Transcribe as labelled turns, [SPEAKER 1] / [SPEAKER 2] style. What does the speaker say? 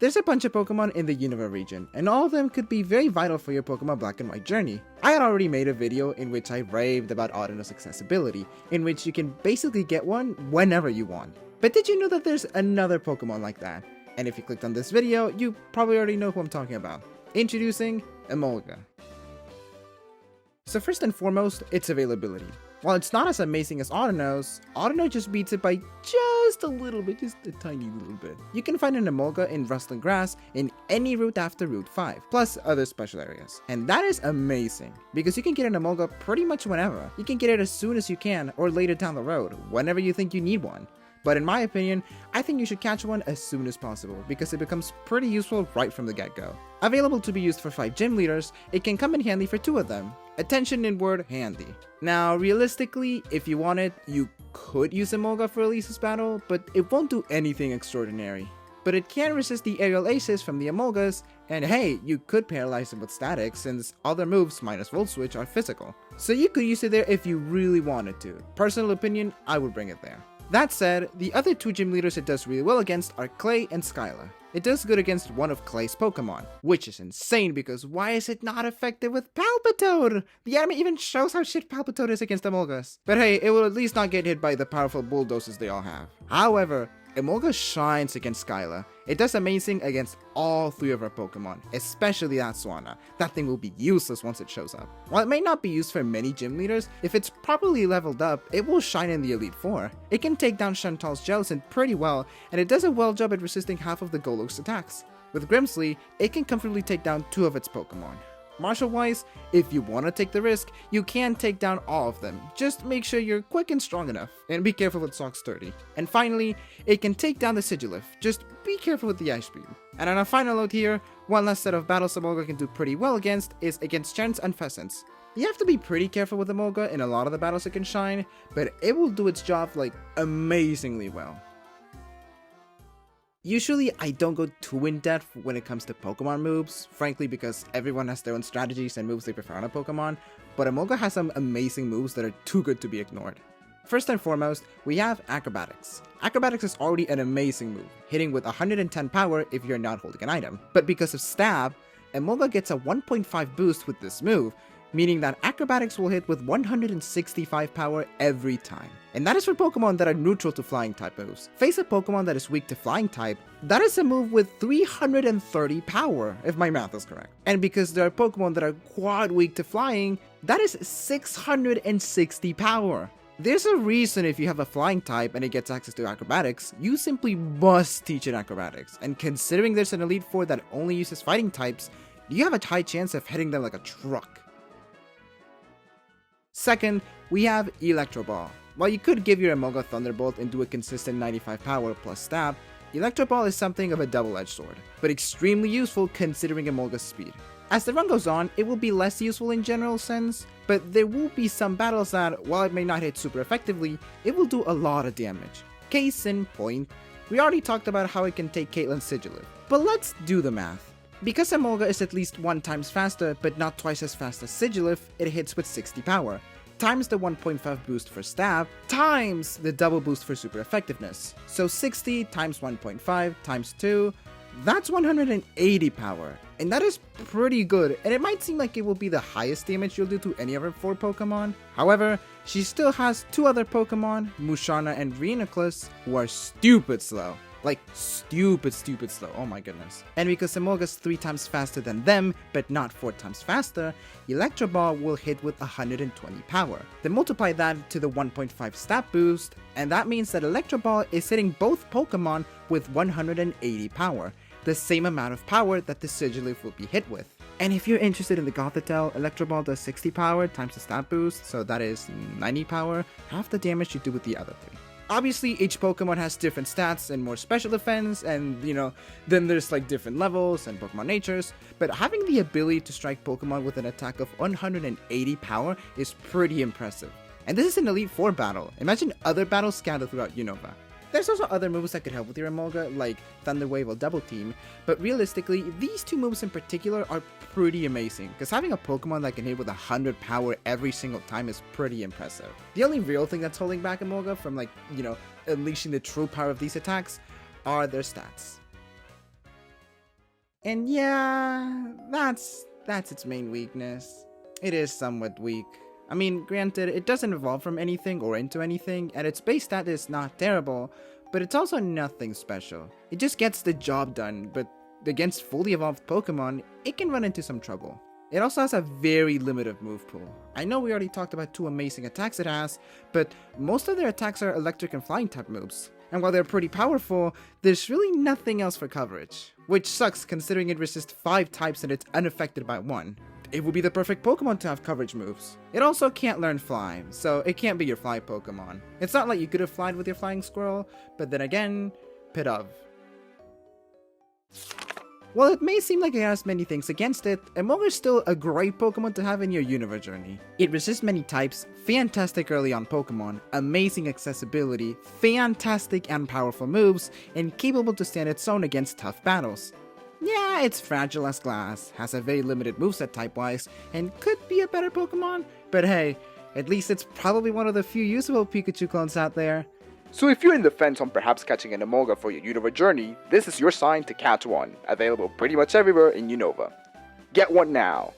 [SPEAKER 1] There's a bunch of Pokemon in the Unova region, and all of them could be very vital for your Pokemon Black and White journey. I had already made a video in which I raved about Audinos accessibility, in which you can basically get one whenever you want. But did you know that there's another Pokemon like that? And if you clicked on this video, you probably already know who I'm talking about. Introducing Emolga. So first and foremost, its availability. While it's not as amazing as Audinos, Audino just beats it by just a little bit, just a tiny little bit. You can find an Emolga in Rustling Grass in any route after Route 5, plus other special areas. And that is amazing, because you can get an Emolga pretty much whenever. You can get it as soon as you can, or later down the road, whenever you think you need one. But in my opinion, I think you should catch one as soon as possible, because it becomes pretty useful right from the get-go. Available to be used for 5 gym leaders, it can come in handy for 2 of them. Attention in word handy. Now realistically, if you wanted, you could use Emolga for Elise's battle, but it won't do anything extraordinary. But it can resist the aerial aces from the Emolgas, and hey, you could paralyze him with static since other moves minus Volt Switch are physical. So you could use it there if you really wanted to. Personal opinion, I would bring it there. That said, the other 2 gym leaders it does really well against are Clay and Skyla. It does good against one of Clay's Pokemon, which is insane because why is it not effective with Palpitoad? The anime even shows how shit Palpitoad is against Emolgas. But hey, it will at least not get hit by the powerful bulldozers they all have. However, Emolga shines against Skyla. It does amazing against all 3 of her Pokemon, especially that Swanna. That thing will be useless once it shows up. While it may not be used for many gym leaders, if it's properly leveled up, it will shine in the Elite Four. It can take down Chantal's Jellicent pretty well, and it does a well job at resisting half of the Golok's attacks. With Grimsley, it can comfortably take down 2 of its Pokemon. Martial wise, if you want to take the risk, you can take down all of them. Just make sure you're quick and strong enough, and be careful with Sock Sturdy. And finally, it can take down the Sigilif, just be careful with the Ice Beam. And on a final note here, one last set of battles Emolga can do pretty well against is against Chance and Pheasants. You have to be pretty careful with Emolga in a lot of the battles it can shine, but it will do its job like amazingly well. Usually, I don't go too in-depth when it comes to Pokemon moves, frankly because everyone has their own strategies and moves they prefer on a Pokemon, but Emolga has some amazing moves that are too good to be ignored. First and foremost, we have Acrobatics. Acrobatics is already an amazing move, hitting with 110 power if you're not holding an item, but because of Stab, Emolga gets a 1.5 boost with this move, meaning that Acrobatics will hit with 165 power every time. And that is for Pokemon that are neutral to flying type moves. Face a Pokemon that is weak to flying type, that is a move with 330 power, if my math is correct. And because there are Pokemon that are quad weak to flying, that is 660 power. There's a reason if you have a flying type and it gets access to Acrobatics, you simply must teach it Acrobatics. And considering there's an Elite Four that only uses fighting types, you have a high chance of hitting them like a truck. Second, we have Electro Ball. While you could give your Emolga Thunderbolt and do a consistent 95 power plus stab, Electro Ball is something of a double-edged sword, but extremely useful considering Emolga's speed. As the run goes on, it will be less useful in general sense, but there will be some battles that, while it may not hit super effectively, it will do a lot of damage. Case in point, we already talked about how it can take Caitlyn's Sigilif, but let's do the math. Because Emolga is at least 1 times faster, but not twice as fast as Sigilif, it hits with 60 power, times the 1.5 boost for stab, times the double boost for super effectiveness. So 60 times 1.5 times 2, that's 180 power. And that is pretty good, and it might seem like it will be the highest damage you'll do to any of her 4 Pokemon. However, she still has 2 other Pokemon, Musharna and Rhinoculus, who are stupid slow. Like, stupid slow, oh my goodness. And because Emolga's 3 times faster than them, but not 4 times faster, Electro Ball will hit with 120 power. Then multiply that to the 1.5 stat boost, and that means that Electro Ball is hitting both Pokemon with 180 power, the same amount of power that the Sigilif will be hit with. And if you're interested in the Gothitelle, Electro Ball does 60 power times the stat boost, so that is 90 power, half the damage you do with the other 3. Obviously, each Pokemon has different stats and more special defense, and then there's like different levels and Pokemon natures, but having the ability to strike Pokemon with an attack of 180 power is pretty impressive. And this is an Elite Four battle. Imagine other battles scattered throughout Unova. There's also other moves that could help with your Emolga, like Thunder Wave or Double Team, but realistically, these 2 moves in particular are pretty amazing, because having a Pokemon that can hit with 100 power every single time is pretty impressive. The only real thing that's holding back Emolga from unleashing the true power of these attacks are their stats. And yeah, that's its main weakness. It is somewhat weak. I mean, granted, it doesn't evolve from anything or into anything, and its base stat is not terrible, but it's also nothing special. It just gets the job done, but against fully evolved Pokemon, it can run into some trouble. It also has a very limited move pool. I know we already talked about 2 amazing attacks it has, but most of their attacks are electric and flying type moves. And while they're pretty powerful, there's really nothing else for coverage. Which sucks considering it resists 5 types and it's unaffected by 1. It would be the perfect Pokemon to have coverage moves. It also can't learn Fly, so it can't be your Fly Pokemon. It's not like you could have flied with your Flying Squirrel, but then again, Pidove. While it may seem like it has many things against it, Emolga is still a great Pokemon to have in your Unova journey. It resists many types, fantastic early on Pokemon, amazing accessibility, fantastic and powerful moves, and capable to stand its own against tough battles. Yeah, it's fragile as glass, has a very limited moveset type-wise, and could be a better Pokemon, but hey, at least it's probably one of the few usable Pikachu clones out there.
[SPEAKER 2] So if you're in the fence on perhaps catching an Emolga for your Unova journey, this is your sign to catch one, available pretty much everywhere in Unova. Get one now!